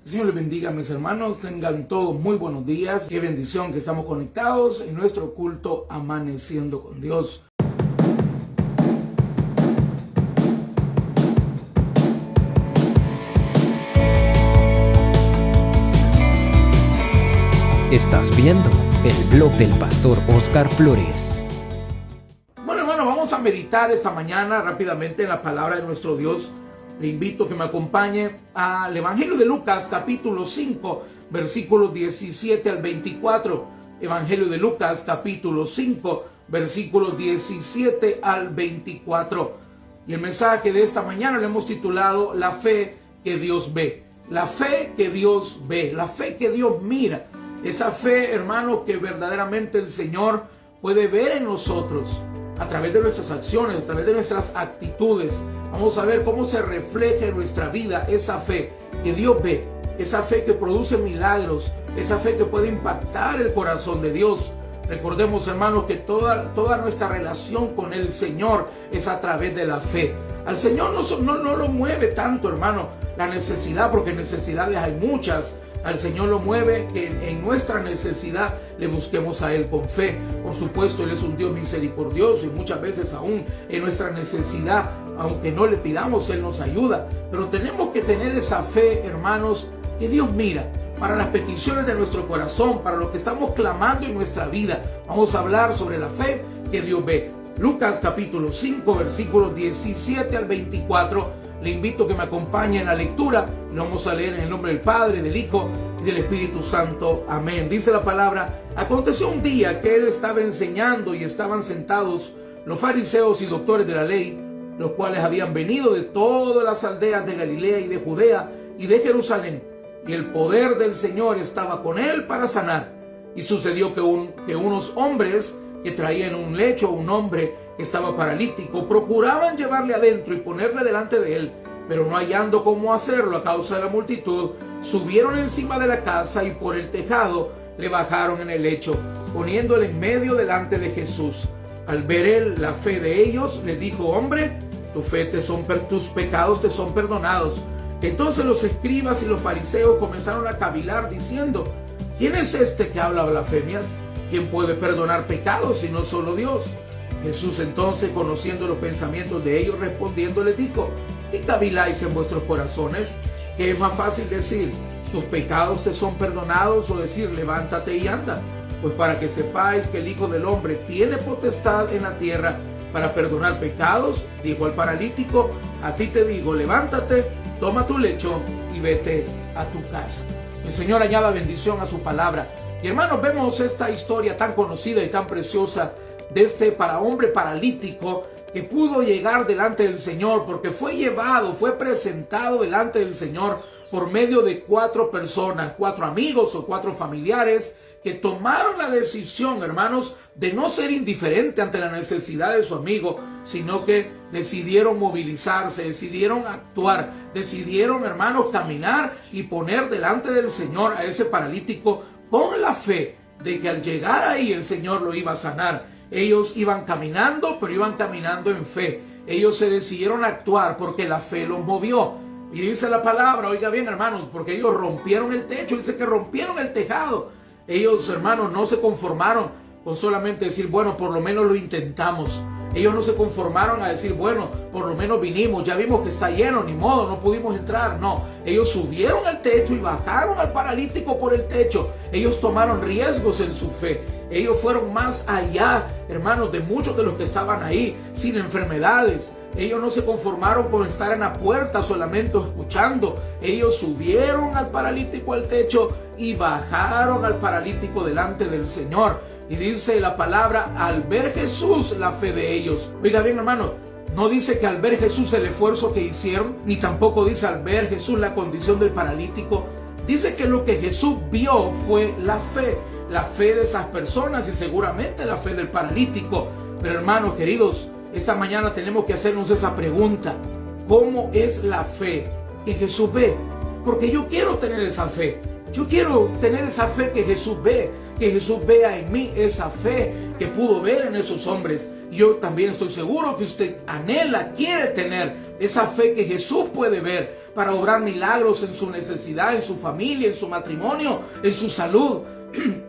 Señor les bendiga, mis hermanos. Tengan todos muy buenos días. Qué bendición que estamos conectados en nuestro culto Amaneciendo con Dios. Estás viendo el blog del pastor Oscar Flores. Bueno, hermanos, vamos a meditar esta mañana rápidamente en la palabra de nuestro Dios. Le invito a que me acompañe al Evangelio de Lucas, capítulo 5, versículos 17 al 24. Evangelio de Lucas, capítulo 5, versículos 17 al 24. Y el mensaje de esta mañana lo hemos titulado La fe que Dios ve. La fe que Dios ve, la fe que Dios mira. Esa fe, hermanos, que verdaderamente el Señor puede ver en nosotros a través de nuestras acciones, a través de nuestras actitudes. Vamos a ver cómo se refleja en nuestra vida esa fe que Dios ve, esa fe que produce milagros, esa fe que puede impactar el corazón de Dios. Recordemos, hermanos, que toda nuestra relación con el Señor es a través de la fe. Al Señor no lo mueve tanto, hermano, la necesidad, porque necesidades hay muchas. Al Señor lo mueve que en nuestra necesidad le busquemos a Él con fe. Por supuesto, Él es un Dios misericordioso y muchas veces aún en nuestra necesidad, aunque no le pidamos, Él nos ayuda. Pero tenemos que tener esa fe, hermanos, que Dios mira para las peticiones de nuestro corazón, para lo que estamos clamando en nuestra vida. Vamos a hablar sobre la fe que Dios ve. Lucas capítulo 5, versículos 17 al 24. Le invito a que me acompañe en la lectura. Lo vamos a leer en el nombre del Padre, del Hijo y del Espíritu Santo. Amén. Dice la palabra: aconteció un día que él estaba enseñando y estaban sentados los fariseos y doctores de la ley, los cuales habían venido de todas las aldeas de Galilea y de Judea y de Jerusalén. Y el poder del Señor estaba con él para sanar. Y sucedió que unos hombres que traían un lecho, un hombre que estaba paralítico, procuraban llevarle adentro y ponerle delante de él, pero no hallando cómo hacerlo a causa de la multitud, subieron encima de la casa y por el tejado le bajaron en el lecho, poniéndole en medio delante de Jesús. Al ver él la fe de ellos, le dijo: hombre, tus pecados te son perdonados. Entonces los escribas y los fariseos comenzaron a cavilar diciendo: ¿quién es este que habla blasfemias? ¿Quién puede perdonar pecados si no solo Dios? Jesús entonces, conociendo los pensamientos de ellos, respondiendo les dijo: ¿qué caviláis en vuestros corazones? ¿Qué es más fácil decir: tus pecados te son perdonados, o decir: levántate y anda? Pues para que sepáis que el Hijo del Hombre tiene potestad en la tierra para perdonar pecados, dijo al paralítico: a ti te digo, levántate, toma tu lecho y vete a tu casa. El Señor añada bendición a su palabra. Y hermanos, vemos esta historia tan conocida y tan preciosa de este hombre paralítico que pudo llegar delante del Señor, porque fue presentado delante del Señor por medio de 4 personas, 4 amigos o 4 familiares que tomaron la decisión, hermanos, de no ser indiferente ante la necesidad de su amigo, sino que decidieron movilizarse, decidieron actuar, decidieron, hermanos, caminar y poner delante del Señor a ese paralítico con la fe de que al llegar ahí el Señor lo iba a sanar. Ellos iban caminando, pero iban caminando en fe. Ellos se decidieron a actuar porque la fe los movió. Y dice la palabra, oiga bien, hermanos, porque ellos rompieron el techo, dice que rompieron el tejado. Ellos, hermanos, no se conformaron con solamente decir: bueno, por lo menos lo intentamos. Ellos no se conformaron a decir: bueno, por lo menos vinimos, ya vimos que está lleno, ni modo, no pudimos entrar. No, ellos subieron al techo y bajaron al paralítico por el techo. Ellos tomaron riesgos en su fe. Ellos fueron más allá, hermanos, de muchos de los que estaban ahí, sin enfermedades. Ellos no se conformaron con estar en la puerta solamente escuchando. Ellos subieron al paralítico al techo y bajaron al paralítico delante del Señor. Y dice la palabra: al ver Jesús la fe de ellos. Oiga bien, hermano, no dice que al ver Jesús el esfuerzo que hicieron, ni tampoco dice al ver Jesús la condición del paralítico. Dice que lo que Jesús vio fue la fe de esas personas y seguramente la fe del paralítico. Pero hermanos queridos, esta mañana tenemos que hacernos esa pregunta: ¿cómo es la fe que Jesús ve? Porque yo quiero tener esa fe. Yo quiero tener esa fe que Jesús ve, que Jesús vea en mí esa fe que pudo ver en esos hombres. Yo también estoy seguro que usted anhela, quiere tener esa fe que Jesús puede ver, para obrar milagros en su necesidad, en su familia, en su matrimonio, en su salud.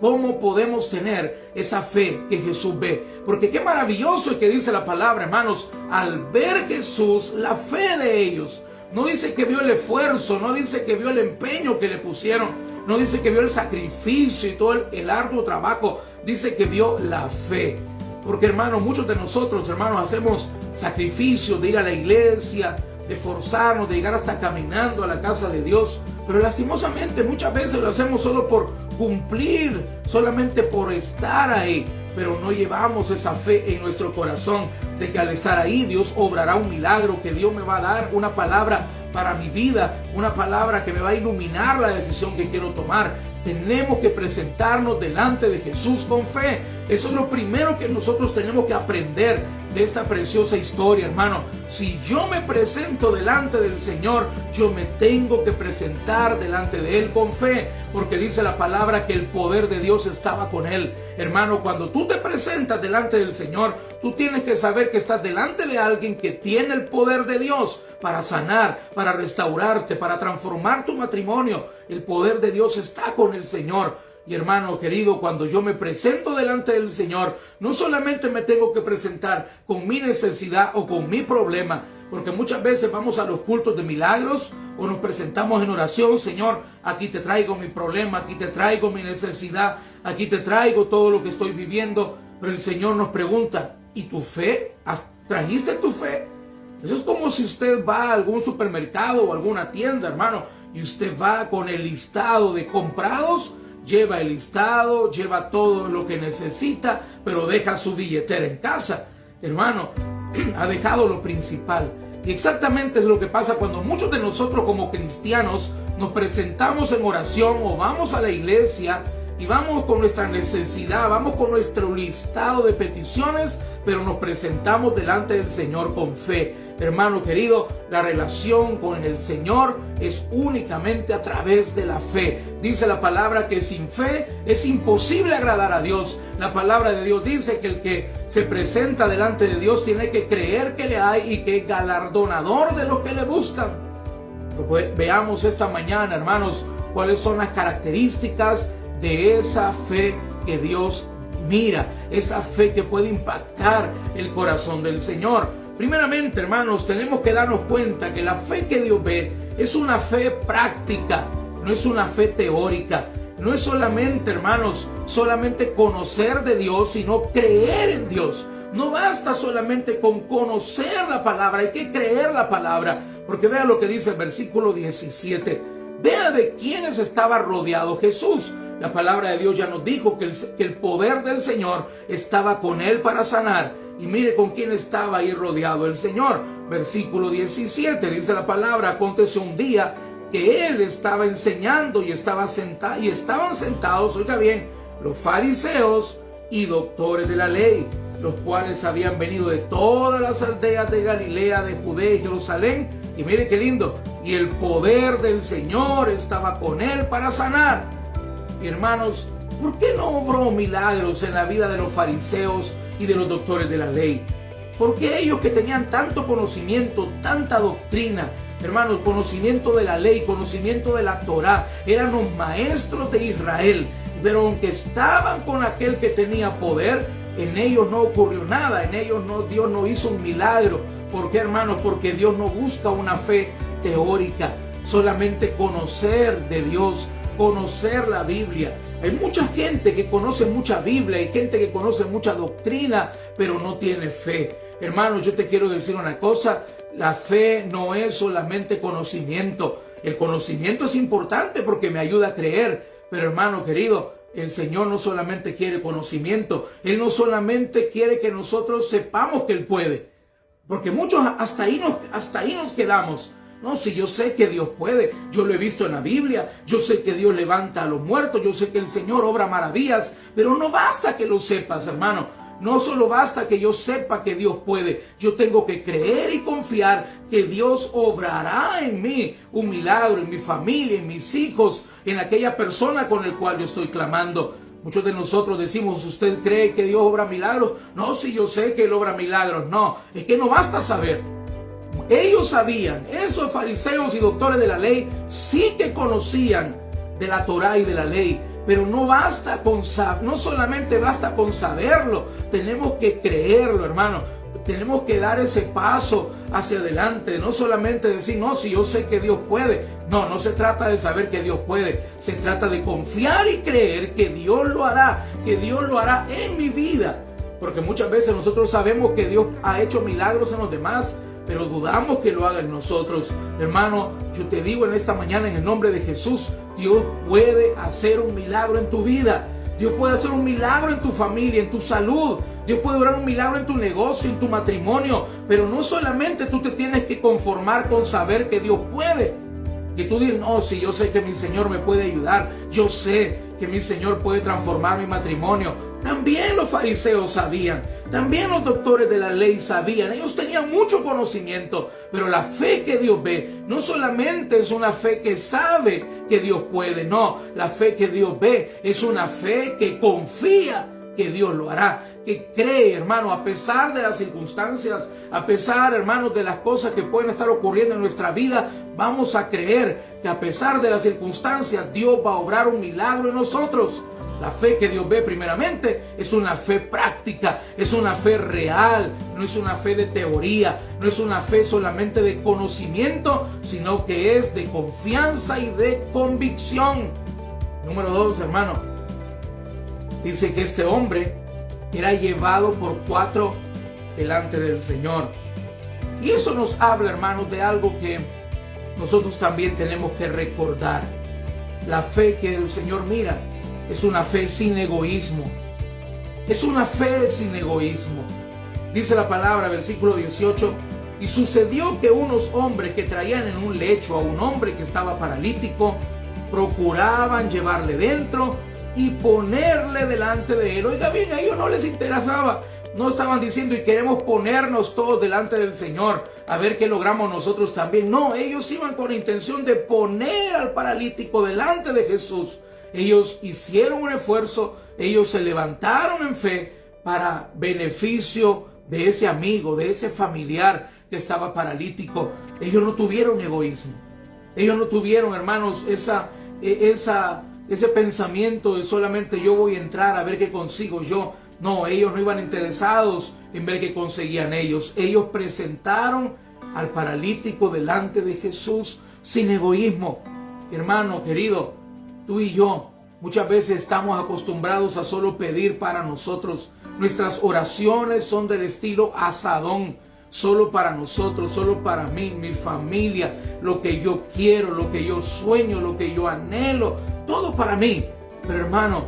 ¿Cómo podemos tener esa fe que Jesús ve? Porque qué maravilloso es que dice la palabra, hermanos, al ver Jesús, la fe de ellos. No dice que vio el esfuerzo, no dice que vio el empeño que le pusieron, no dice que vio el sacrificio y todo el arduo trabajo, dice que vio la fe. Porque, hermanos, muchos de nosotros, hermanos, hacemos sacrificios de ir a la iglesia, de esforzarnos, de llegar hasta caminando a la casa de Dios, pero lastimosamente muchas veces lo hacemos solo por cumplir, solamente por estar ahí, pero no llevamos esa fe en nuestro corazón de que al estar ahí Dios obrará un milagro, que Dios me va a dar una palabra para mi vida, una palabra que me va a iluminar la decisión que quiero tomar. Tenemos que presentarnos delante de Jesús con fe. Eso es lo primero que nosotros tenemos que aprender de esta preciosa historia, hermano. Si yo me presento delante del Señor, yo me tengo que presentar delante de Él con fe, porque dice la palabra que el poder de Dios estaba con Él. Hermano, cuando tú te presentas delante del Señor, tú tienes que saber que estás delante de alguien que tiene el poder de Dios para sanar, para restaurarte, para transformar tu matrimonio. El poder de Dios está con el Señor. Y hermano querido, cuando yo me presento delante del Señor, no solamente me tengo que presentar con mi necesidad o con mi problema, porque muchas veces vamos a los cultos de milagros o nos presentamos en oración. Señor, aquí te traigo mi problema, aquí te traigo mi necesidad, aquí te traigo todo lo que estoy viviendo. Pero el Señor nos pregunta, ¿y tu fe? ¿Trajiste tu fe? Eso es como si usted va a algún supermercado o alguna tienda, hermano, y usted va con el listado de comprados. Lleva el listado, lleva todo lo que necesita, pero deja su billetera en casa. Hermano, ha dejado lo principal. Y exactamente es lo que pasa cuando muchos de nosotros como cristianos nos presentamos en oración o vamos a la iglesia y vamos con nuestra necesidad, vamos con nuestro listado de peticiones, pero nos presentamos delante del Señor con fe. Hermano querido, la relación con el Señor es únicamente a través de la fe. Dice la palabra que sin fe es imposible agradar a Dios. La palabra de Dios dice que el que se presenta delante de Dios tiene que creer que le hay y que es galardonador de los que le buscan. Pues veamos esta mañana, hermanos, cuáles son las características de esa fe que Dios mira, esa fe que puede impactar el corazón del Señor. Primeramente, hermanos, tenemos que darnos cuenta que la fe que Dios ve es una fe práctica, no es una fe teórica. No es solamente, hermanos, solamente conocer de Dios, sino creer en Dios. No basta solamente con conocer la palabra, hay que creer la palabra. Porque vea lo que dice el versículo 17. Vea de quiénes estaba rodeado Jesús. La palabra de Dios ya nos dijo que el poder del Señor estaba con él para sanar. Y mire con quién estaba ahí rodeado el Señor. Versículo 17 dice la palabra: aconteció un día que él estaba enseñando y estaban sentados, oiga bien, los fariseos y doctores de la ley, los cuales habían venido de todas las aldeas de Galilea, de Judea y Jerusalén. Y mire qué lindo. Y el poder del Señor estaba con él para sanar. Y hermanos, ¿por qué no obró milagros en la vida de los fariseos y de los doctores de la ley? Porque ellos que tenían tanto conocimiento, tanta doctrina, hermanos, conocimiento de la ley, conocimiento de la Torá, eran los maestros de Israel, pero aunque estaban con aquel que tenía poder, en ellos no ocurrió nada, en ellos Dios no hizo un milagro. ¿Por qué, hermanos? Porque Dios no busca una fe teórica, solamente conocer de Dios, conocer la Biblia. Hay mucha gente que conoce mucha Biblia, hay gente que conoce mucha doctrina, pero no tiene fe. Hermanos, yo te quiero decir una cosa: la fe no es solamente conocimiento. El conocimiento es importante porque me ayuda a creer, pero hermano querido, el Señor no solamente quiere conocimiento, Él no solamente quiere que nosotros sepamos que Él puede, porque muchos hasta ahí nos quedamos. No, si yo sé que Dios puede, yo lo he visto en la Biblia, yo sé que Dios levanta a los muertos, yo sé que el Señor obra maravillas, pero no basta que lo sepas, hermano. No solo basta que yo sepa que Dios puede, yo tengo que creer y confiar que Dios obrará en mí un milagro, en mi familia, en mis hijos, en aquella persona con el cual yo estoy clamando. Muchos de nosotros decimos: ¿usted cree que Dios obra milagros? No, si yo sé que Él obra milagros. No, es que no basta saber. Ellos sabían, esos fariseos y doctores de la ley sí que conocían de la Torá y de la ley, pero no solamente basta con saberlo, tenemos que creerlo, hermano. Tenemos que dar ese paso hacia adelante, no solamente decir, no, si yo sé que Dios puede. No, no se trata de saber que Dios puede, se trata de confiar y creer que Dios lo hará en mi vida. Porque muchas veces nosotros sabemos que Dios ha hecho milagros en los demás, pero dudamos que lo haga en nosotros. Hermano, yo te digo en esta mañana, en el nombre de Jesús, Dios puede hacer un milagro en tu vida. Dios puede hacer un milagro en tu familia, en tu salud. Dios puede obrar un milagro en tu negocio, en tu matrimonio. Pero no solamente tú te tienes que conformar con saber que Dios puede. Que tú dices, no, si yo sé que mi Señor me puede ayudar. Yo sé que mi Señor puede transformar mi matrimonio. También los fariseos sabían. También los doctores de la ley sabían. Ellos tenían mucho conocimiento. Pero la fe que Dios ve no solamente es una fe que sabe que Dios puede. No, la fe que Dios ve es una fe que confía que Dios lo hará, que cree, hermano, a pesar de las circunstancias, a pesar, hermanos, de las cosas que pueden estar ocurriendo en nuestra vida, vamos a creer que a pesar de las circunstancias, Dios va a obrar un milagro en nosotros. La fe que Dios ve primeramente es una fe práctica, es una fe real, no es una fe de teoría, no es una fe solamente de conocimiento, sino que es de confianza y de convicción. Número 2, hermano. Dice que este hombre era llevado por 4 delante del Señor. Y eso nos habla, hermanos, de algo que nosotros también tenemos que recordar. La fe que el Señor mira es una fe sin egoísmo. Es una fe sin egoísmo. Dice la palabra, versículo 18. Y sucedió que unos hombres que traían en un lecho a un hombre que estaba paralítico, procuraban llevarle dentro y ponerle delante de él. Oiga bien, a ellos no les interesaba. No estaban diciendo, y queremos ponernos todos delante del Señor, a ver qué logramos nosotros también. No, ellos iban con la intención de poner al paralítico delante de Jesús. Ellos hicieron un esfuerzo, ellos se levantaron en fe para beneficio de ese amigo, de ese familiar que estaba paralítico. Ellos no tuvieron egoísmo. Ellos no tuvieron, hermanos, ese pensamiento de solamente yo voy a entrar a ver qué consigo yo. No, ellos no iban interesados en ver qué conseguían ellos. Ellos presentaron al paralítico delante de Jesús sin egoísmo. Hermano querido, tú y yo muchas veces estamos acostumbrados a solo pedir para nosotros. Nuestras oraciones son del estilo asadón. Solo para nosotros, solo para mí, mi familia, lo que yo quiero, lo que yo sueño, lo que yo anhelo, todo para mí. Pero hermano,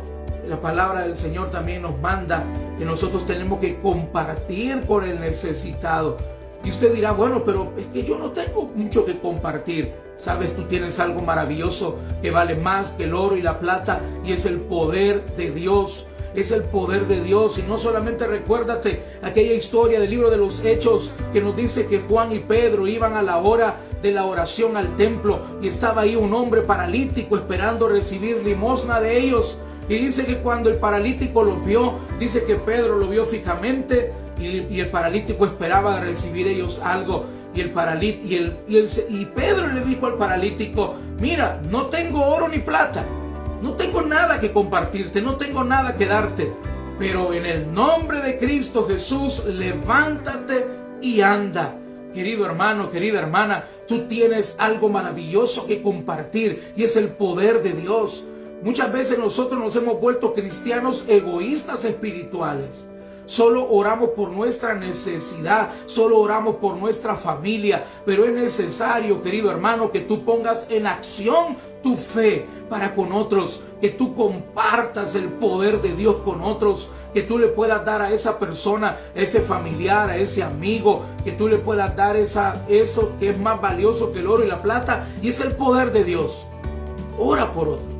la palabra del Señor también nos manda que nosotros tenemos que compartir con el necesitado. Y usted dirá, bueno, pero es que yo no tengo mucho que compartir. Sabes, tú tienes algo maravilloso que vale más que el oro y la plata, y es el poder de Dios. Es el poder de Dios. Y no solamente recuérdate aquella historia del libro de los Hechos que nos dice que Juan y Pedro iban a la hora de la oración al templo y estaba ahí un hombre paralítico esperando recibir limosna de ellos. Y dice que cuando el paralítico los vio, dice que Pedro lo vio fijamente y el paralítico esperaba recibir ellos algo. Y Pedro le dijo al paralítico, mira, no tengo oro ni plata. No tengo nada que compartirte, no tengo nada que darte, pero en el nombre de Cristo Jesús, levántate y anda. Querido hermano, querida hermana, tú tienes algo maravilloso que compartir y es el poder de Dios. Muchas veces nosotros nos hemos vuelto cristianos egoístas espirituales. Solo oramos por nuestra necesidad, solo oramos por nuestra familia, pero es necesario, querido hermano, que tú pongas en acción tu fe para con otros, que tú compartas el poder de Dios con otros, que tú le puedas dar a esa persona, a ese familiar, a ese amigo, que tú le puedas dar eso que es más valioso que el oro y la plata, y es el poder de Dios. Ora por otro.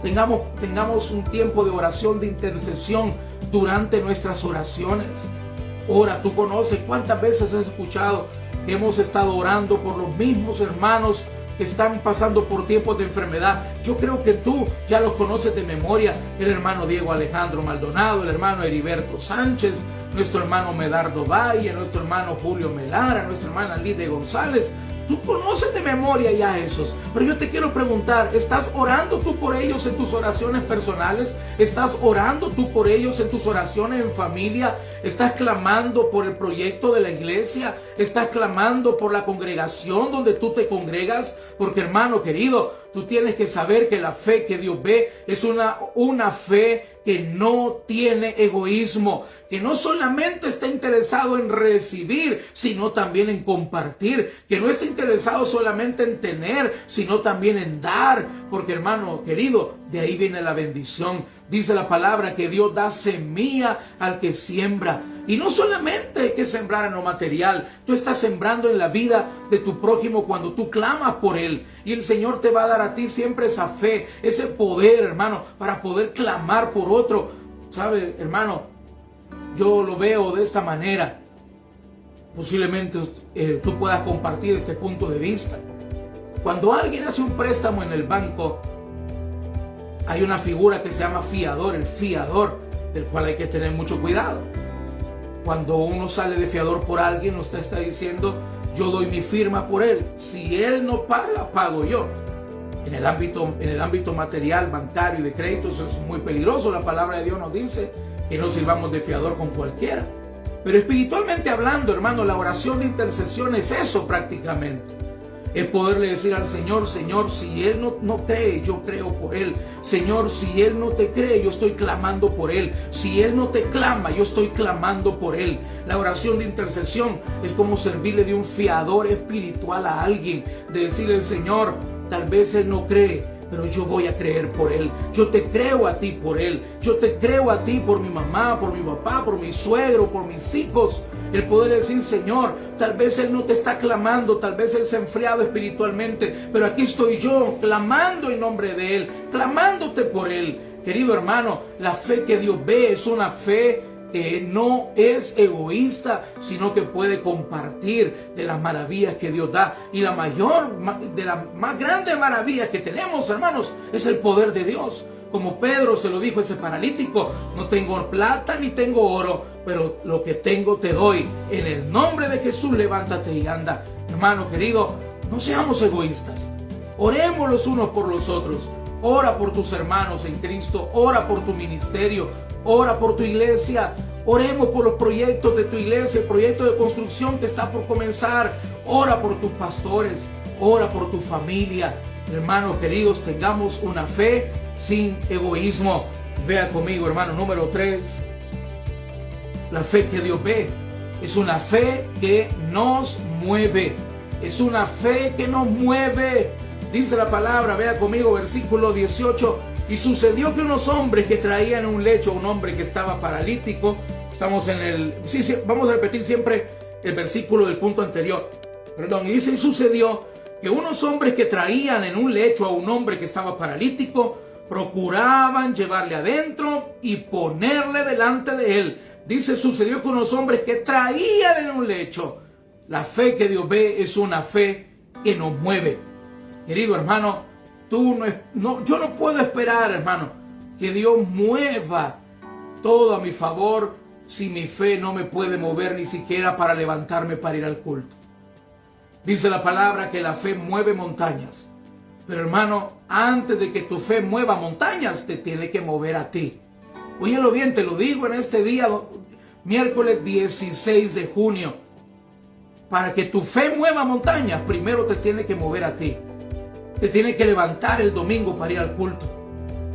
Tengamos un tiempo de oración, de intercesión durante nuestras oraciones. Ora, tú conoces cuántas veces has escuchado que hemos estado orando por los mismos hermanos que están pasando por tiempos de enfermedad. Yo creo que tú ya los conoces de memoria. El hermano Diego Alejandro Maldonado, el hermano Heriberto Sánchez, nuestro hermano Medardo Valle, nuestro hermano Julio Melara, nuestra hermana Lidia González. Tú conoces de memoria ya esos, pero yo te quiero preguntar, ¿estás orando tú por ellos en tus oraciones personales? ¿Estás orando tú por ellos en tus oraciones en familia? ¿Estás clamando por el proyecto de la iglesia? ¿Estás clamando por la congregación donde tú te congregas? Porque, hermano querido, tú tienes que saber que la fe que Dios ve es una fe que no tiene egoísmo, que no solamente está interesado en recibir, sino también en compartir, que no está interesado solamente en tener, sino también en dar, porque, hermano querido, de ahí viene la bendición. Dice la palabra que Dios da semilla al que siembra. Y no solamente hay que sembrar en lo material, tú estás sembrando en la vida de tu prójimo cuando tú clamas por él. Y el Señor te va a dar a ti siempre esa fe, ese poder, hermano, para poder clamar por otro. ¿Sabe, hermano? Yo lo veo de esta manera. Posiblemente tú puedas compartir este punto de vista. Cuando alguien hace un préstamo en el banco, hay una figura que se llama fiador, el fiador, del cual hay que tener mucho cuidado. Cuando uno sale de fiador por alguien, usted está diciendo, yo doy mi firma por él. Si él no paga, pago yo. En el ámbito material, bancario y de créditos es muy peligroso. La palabra de Dios nos dice que no sirvamos de fiador con cualquiera. Pero espiritualmente hablando, hermano, la oración de intercesión es eso prácticamente. Es poderle decir al Señor, Señor, si Él no cree, yo creo por Él. Señor, si Él no te cree, yo estoy clamando por Él. Si Él no te clama, yo estoy clamando por Él. La oración de intercesión es como servirle de un fiador espiritual a alguien. De decirle, Señor, tal vez Él no cree, pero yo voy a creer por Él. Yo te creo a ti por Él. Yo te creo a ti por mi mamá, por mi papá, por mi suegro, por mis hijos. El poder decir, Señor, tal vez Él no te está clamando, tal vez Él se ha enfriado espiritualmente, pero aquí estoy yo, clamando en nombre de Él, clamándote por Él. Querido hermano, la fe que Dios ve es una fe que no es egoísta, sino que puede compartir de las maravillas que Dios da. Y la mayor, de las más grandes maravillas que tenemos, hermanos, es el poder de Dios. Como Pedro se lo dijo a ese paralítico, no tengo plata ni tengo oro, pero lo que tengo te doy. En el nombre de Jesús, levántate y anda. Hermano querido, no seamos egoístas. Oremos los unos por los otros. Ora por tus hermanos en Cristo. Ora por tu ministerio. Ora por tu iglesia. Oremos por los proyectos de tu iglesia, el proyecto de construcción que está por comenzar. Ora por tus pastores. Ora por tu familia. Hermanos queridos, tengamos una fe sin egoísmo. Vea conmigo, hermano, número 3. La fe que Dios ve es una fe que nos mueve. Es una fe que nos mueve. Dice la palabra, vea conmigo, versículo 18. Y sucedió que unos hombres que traían en un lecho a un hombre que estaba paralítico. Estamos en el... Sí, vamos a repetir siempre el versículo del punto anterior. Perdón, y dice, y sucedió que unos hombres que traían en un lecho a un hombre que estaba paralítico, procuraban llevarle adentro y ponerle delante de él. Dice, sucedió con unos hombres que traían en un lecho. La fe que Dios ve es una fe que nos mueve. Querido hermano, yo no puedo esperar, hermano, que Dios mueva todo a mi favor si mi fe no me puede mover ni siquiera para levantarme para ir al culto. Dice la palabra que la fe mueve montañas. Pero hermano, antes de que tu fe mueva montañas, te tiene que mover a ti. Óyelo bien, te lo digo en este día, miércoles 16 de junio. Para que tu fe mueva montañas, primero te tiene que mover a ti. Te tiene que levantar el domingo para ir al culto.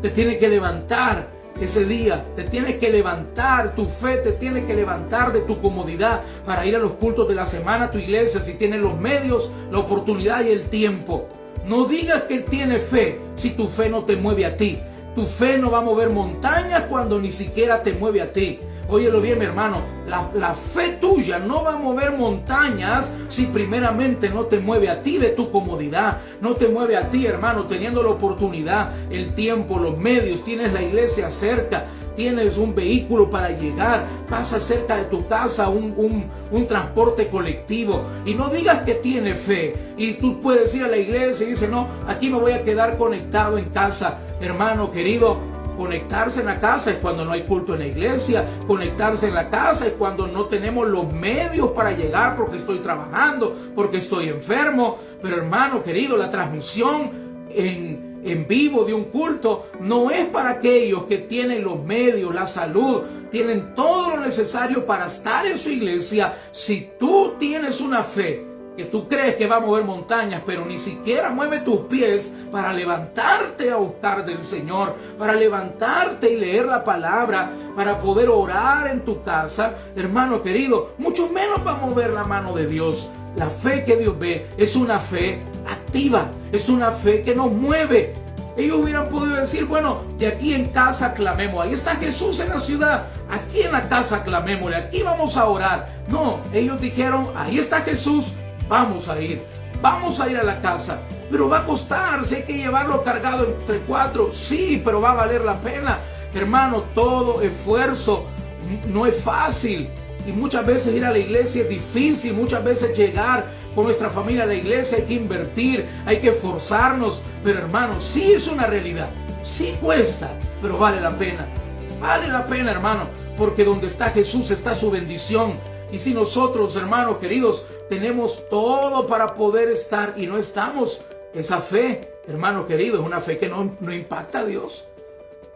Te tiene que levantar ese día. Te tienes que levantar, tu fe te tiene que levantar de tu comodidad para ir a los cultos de la semana a tu iglesia, si tienes los medios, la oportunidad y el tiempo. No digas que tienes fe si tu fe no te mueve a ti. Tu fe no va a mover montañas cuando ni siquiera te mueve a ti. Óyelo bien, mi hermano, la fe tuya no va a mover montañas si primeramente no te mueve a ti de tu comodidad. No te mueve a ti, hermano, teniendo la oportunidad, el tiempo, los medios, tienes la iglesia cerca, tienes un vehículo para llegar, pasa cerca de tu casa un transporte colectivo. Y no digas que tienes fe y tú puedes ir a la iglesia y dices, no, aquí me voy a quedar conectado en casa. Hermano querido, Conectarse en la casa es cuando no hay culto en la iglesia. Conectarse en la casa es cuando no tenemos los medios para llegar porque estoy trabajando, porque estoy enfermo. Pero hermano querido, la transmisión en vivo de un culto no es para aquellos que tienen los medios, la salud, tienen todo lo necesario para estar en su iglesia. Si tú tienes una fe que tú crees que va a mover montañas, pero ni siquiera mueve tus pies para levantarte a buscar del Señor, para levantarte y leer la palabra, para poder orar en tu casa, hermano querido, mucho menos va a mover la mano de Dios. La fe que Dios ve es una fe activa, es una fe que nos mueve. Ellos hubieran podido decir, bueno, de aquí en casa clamemos. Ahí está Jesús en la ciudad. Aquí en la casa clamémosle. Aquí vamos a orar. No, ellos dijeron, ahí está Jesús. Vamos a ir a la casa. Pero va a costar, si hay que llevarlo cargado entre 4. Sí, pero va a valer la pena. Hermano, todo esfuerzo no es fácil. Y muchas veces ir a la iglesia es difícil. Muchas veces llegar con nuestra familia a la iglesia hay que invertir, hay que esforzarnos. Pero hermano, sí es una realidad. Sí cuesta, pero vale la pena. Vale la pena, hermano. Porque donde está Jesús está su bendición. Y si nosotros, hermanos queridos, tenemos todo para poder estar y no estamos, esa fe, hermano querido, es una fe que no impacta a Dios.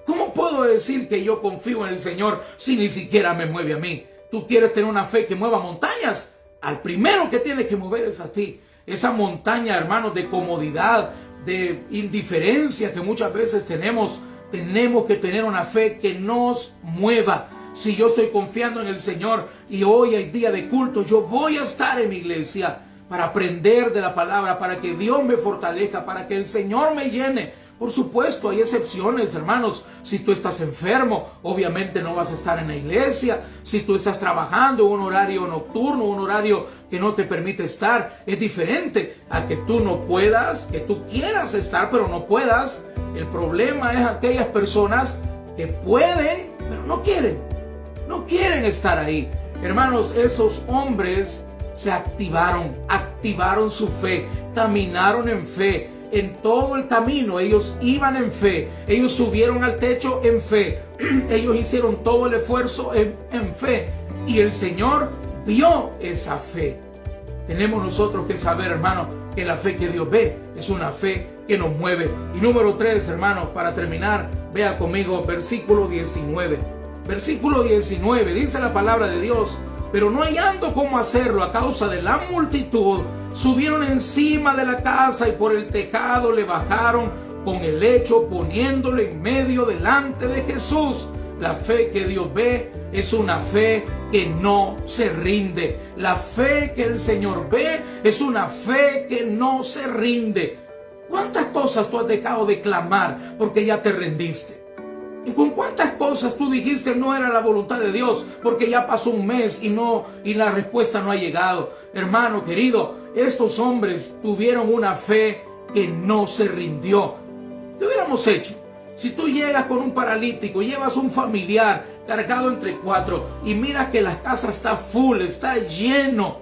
¿Cómo puedo decir que yo confío en el Señor si ni siquiera me mueve a mí? Tú quieres tener una fe que mueva montañas. Al primero que tiene que mover es a ti. Esa montaña, hermanos, de comodidad, de indiferencia que muchas veces tenemos que tener una fe que nos mueva. Si yo estoy confiando en el Señor y hoy hay día de culto, yo voy a estar en mi iglesia para aprender de la palabra, para que Dios me fortalezca, para que el Señor me llene. Por supuesto, hay excepciones, hermanos. Si tú estás enfermo, obviamente no vas a estar en la iglesia. Si tú estás trabajando en un horario nocturno, un horario que no te permite estar, es diferente a que tú no puedas, que tú quieras estar, pero no puedas. El problema es aquellas personas que pueden, pero no quieren. No quieren estar ahí. Hermanos, esos hombres se activaron su fe, caminaron en fe. En todo el camino ellos iban en fe, ellos subieron al techo en fe, ellos hicieron todo el esfuerzo en fe, y el Señor vio esa fe. Tenemos nosotros que saber, hermano, que la fe que Dios ve es una fe que nos mueve. Y número 3, hermano, para terminar, vea conmigo versículo 19. Versículo 19, dice la palabra de Dios: pero no hallando cómo hacerlo a causa de la multitud, subieron encima de la casa y por el tejado le bajaron con el lecho, poniéndole en medio delante de Jesús. La fe que Dios ve es una fe que no se rinde. La fe que el Señor ve es una fe que no se rinde. ¿Cuántas cosas tú has dejado de clamar porque ya te rendiste? ¿Y con cuántas cosas tú dijiste no era la voluntad de Dios porque ya pasó un mes y la respuesta no ha llegado? Hermano querido, estos hombres tuvieron una fe que no se rindió. ¿Qué hubiéramos hecho? Si tú llegas con un paralítico, llevas un familiar cargado entre 4 y miras que la casa está full, está lleno,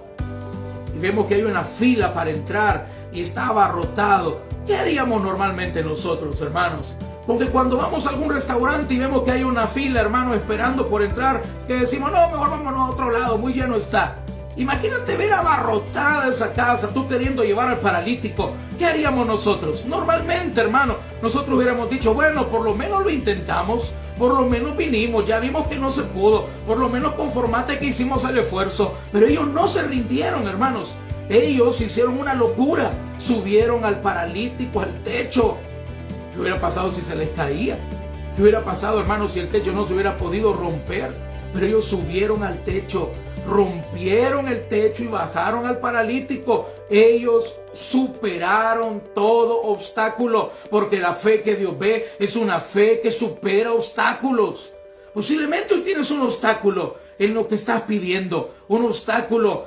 y vemos que hay una fila para entrar y está abarrotado, ¿qué haríamos normalmente nosotros, hermanos? Porque cuando vamos a algún restaurante y vemos que hay una fila, hermano, esperando por entrar, que decimos, no, mejor vámonos a otro lado, muy lleno está. Imagínate ver abarrotada esa casa, tú queriendo llevar al paralítico. ¿Qué haríamos nosotros? Normalmente, hermano, nosotros hubiéramos dicho, bueno, por lo menos lo intentamos, por lo menos vinimos, ya vimos que no se pudo, por lo menos conformate que hicimos el esfuerzo. Pero ellos no se rindieron, hermanos. Ellos hicieron una locura, subieron al paralítico al techo. ¿Qué hubiera pasado si se les caía? ¿Qué hubiera pasado, hermanos, si el techo no se hubiera podido romper? Pero ellos subieron al techo, rompieron el techo y bajaron al paralítico. Ellos superaron todo obstáculo, porque la fe que Dios ve es una fe que supera obstáculos. Posiblemente hoy tienes un obstáculo en lo que estás pidiendo, un obstáculo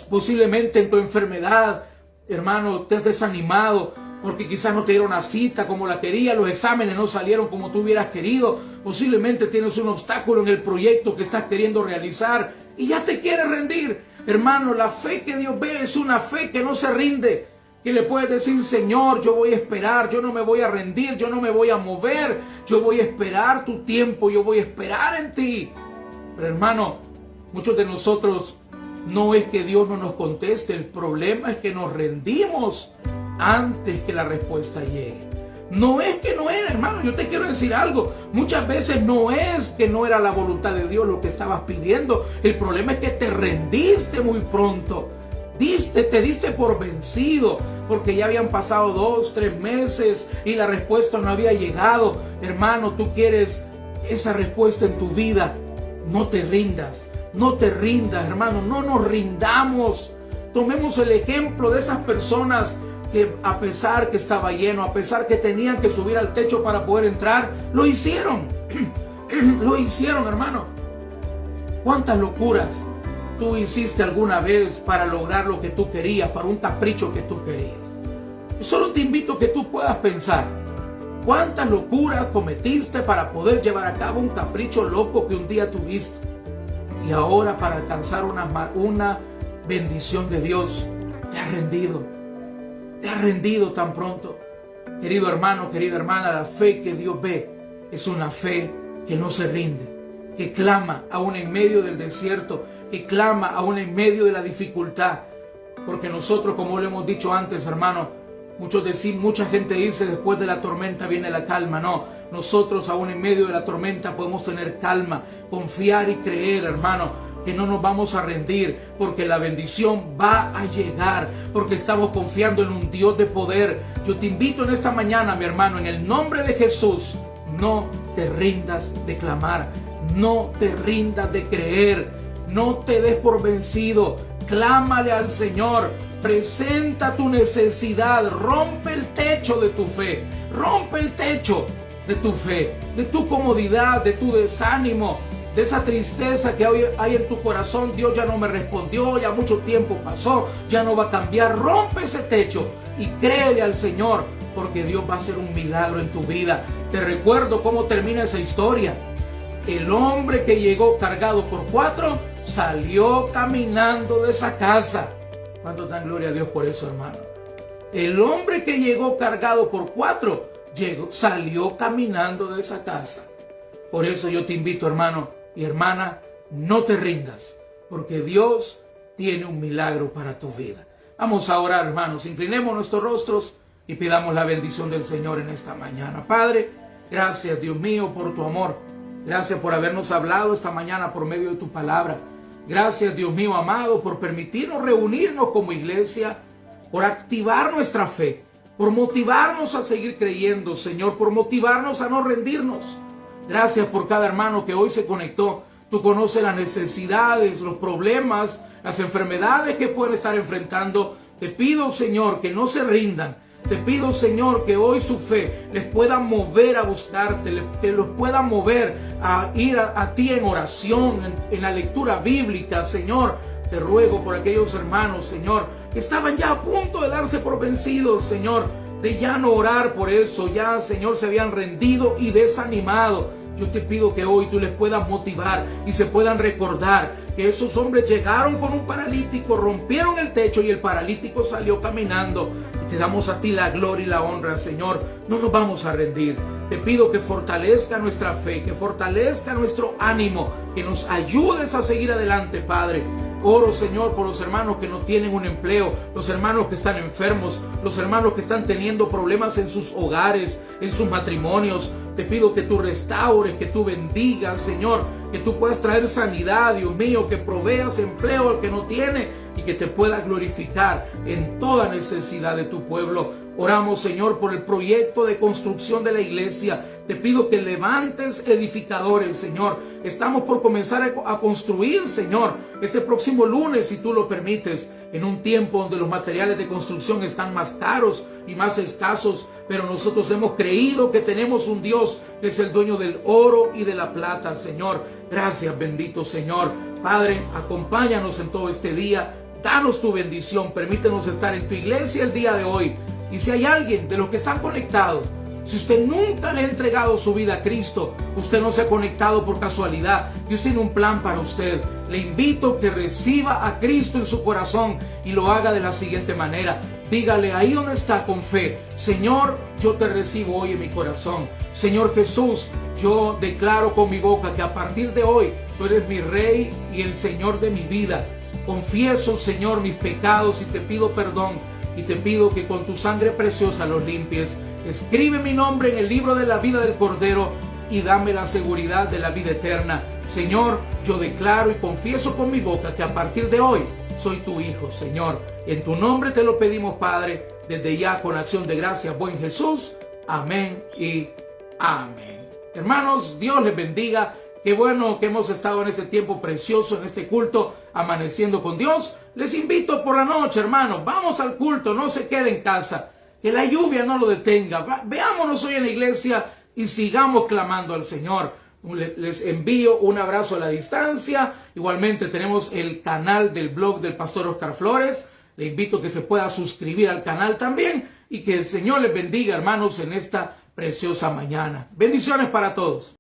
posiblemente en tu enfermedad. Hermano, te has desanimado porque quizás no te dieron una cita como la querías, los exámenes no salieron como tú hubieras querido. Posiblemente tienes un obstáculo en el proyecto que estás queriendo realizar y ya te quieres rendir. Hermano, la fe que Dios ve es una fe que no se rinde, que le puedes decir: Señor, yo voy a esperar, yo no me voy a rendir, yo no me voy a mover, yo voy a esperar tu tiempo, yo voy a esperar en ti. Pero hermano, muchos de nosotros no es que Dios no nos conteste, el problema es que nos rendimos antes que la respuesta llegue. No es que no era, hermano, yo te quiero decir algo, muchas veces no es que no era la voluntad de Dios lo que estabas pidiendo, el problema es que te rendiste muy pronto. Te diste por vencido porque ya habían pasado 2, 3 meses y la respuesta no había llegado. Hermano, tú quieres esa respuesta en tu vida. No te rindas, hermano, no nos rindamos. Tomemos el ejemplo de esas personas que, a pesar que estaba lleno, a pesar que tenían que subir al techo para poder entrar, lo hicieron. Lo hicieron, hermano. ¿Cuántas locuras tú hiciste alguna vez para lograr lo que tú querías, para un capricho que tú querías? Yo solo te invito a que tú puedas pensar cuántas locuras cometiste para poder llevar a cabo un capricho loco que un día tuviste, y ahora para alcanzar una bendición de Dios te has rendido tan pronto. Querido hermano, querida hermana, la fe que Dios ve es una fe que no se rinde, que clama aún en medio del desierto, que clama aún en medio de la dificultad. Porque nosotros, como lo hemos dicho antes, hermano, mucha gente dice: después de la tormenta viene la calma. No, nosotros aún en medio de la tormenta podemos tener calma, confiar y creer, hermano, que no nos vamos a rendir, porque la bendición va a llegar, porque estamos confiando en un Dios de poder. Yo te invito en esta mañana, mi hermano, en el nombre de Jesús, no te rindas de clamar, no te rindas de creer, no te des por vencido. Clámale al Señor, presenta tu necesidad, rompe el techo de tu fe, rompe el techo de tu fe, de tu comodidad, de tu desánimo, de esa tristeza que hoy hay en tu corazón. Dios ya no me respondió, ya mucho tiempo pasó, ya no va a cambiar. Rompe ese techo y créele al Señor, porque Dios va a hacer un milagro en tu vida. Te recuerdo cómo termina esa historia. El hombre que llegó cargado por 4 salió caminando de esa casa. ¿Cuánto dan gloria a Dios por eso, hermano? El hombre que llegó cargado por 4 salió caminando de esa casa. Por eso yo te invito, hermano y hermana, no te rindas, porque Dios tiene un milagro para tu vida. Vamos a orar, hermanos. Inclinemos nuestros rostros y pidamos la bendición del Señor en esta mañana. Padre, gracias, Dios mío, por tu amor. Gracias por habernos hablado esta mañana por medio de tu palabra. Gracias, Dios mío amado, por permitirnos reunirnos como iglesia, por activar nuestra fe, por motivarnos a seguir creyendo, Señor, por motivarnos a no rendirnos. Gracias por cada hermano que hoy se conectó. Tú conoces las necesidades, los problemas, las enfermedades que pueden estar enfrentando. Te pido, Señor, que no se rindan. Te pido, Señor, que hoy su fe les pueda mover a buscarte, que los pueda mover a ir a ti en oración, en la lectura bíblica. Señor, te ruego por aquellos hermanos, Señor, que estaban ya a punto de darse por vencidos, Señor, de ya no orar por eso, ya, Señor, se habían rendido y desanimado. Yo te pido que hoy tú les puedas motivar y se puedan recordar que esos hombres llegaron con un paralítico, rompieron el techo y el paralítico salió caminando. Y te damos a ti la gloria y la honra, Señor. No nos vamos a rendir. Te pido que fortalezca nuestra fe, que fortalezca nuestro ánimo, que nos ayudes a seguir adelante, Padre. Oro, Señor, por los hermanos que no tienen un empleo, los hermanos que están enfermos, los hermanos que están teniendo problemas en sus hogares, en sus matrimonios. Te pido que tú restaures, que tú bendigas, Señor, que tú puedas traer sanidad, Dios mío, que proveas empleo al que no tiene y que te puedas glorificar en toda necesidad de tu pueblo. Oramos, Señor, por el proyecto de construcción de la iglesia. Te pido que levantes edificadores, Señor. Estamos por comenzar a construir, Señor, este próximo lunes, si tú lo permites, en un tiempo donde los materiales de construcción están más caros y más escasos, pero nosotros hemos creído que tenemos un Dios que es el dueño del oro y de la plata, Señor. Gracias, bendito Señor. Padre, acompáñanos en todo este día. Danos tu bendición. Permítenos estar en tu iglesia el día de hoy. Y si hay alguien de los que están conectados, si usted nunca le ha entregado su vida a Cristo, usted no se ha conectado por casualidad, Dios tiene un plan para usted. le invito que reciba a Cristo en su corazón y lo haga de la siguiente manera. Dígale ahí donde está con fe: Señor, yo te recibo hoy en mi corazón. Señor Jesús, yo declaro con mi boca que a partir de hoy tú eres mi Rey y el Señor de mi vida. Confieso, Señor, mis pecados y te pido perdón, y te pido que con tu sangre preciosa los limpies. Escribe mi nombre en el libro de la vida del Cordero y dame la seguridad de la vida eterna. Señor, yo declaro y confieso con mi boca que a partir de hoy soy tu hijo, Señor. En tu nombre te lo pedimos, Padre, desde ya con acción de gracias, buen Jesús. Amén y amén. Hermanos, Dios les bendiga. Qué bueno que hemos estado en este tiempo precioso, en este culto, amaneciendo con Dios. Les invito por la noche, hermanos, vamos al culto, no se quede en casa. Que la lluvia no lo detenga. Veámonos hoy en la iglesia y sigamos clamando al Señor. Les envío un abrazo a la distancia. Igualmente tenemos el canal del blog del Pastor Oscar Flores. Le invito a que se pueda suscribir al canal también. Y que el Señor les bendiga, hermanos, en esta preciosa mañana. Bendiciones para todos.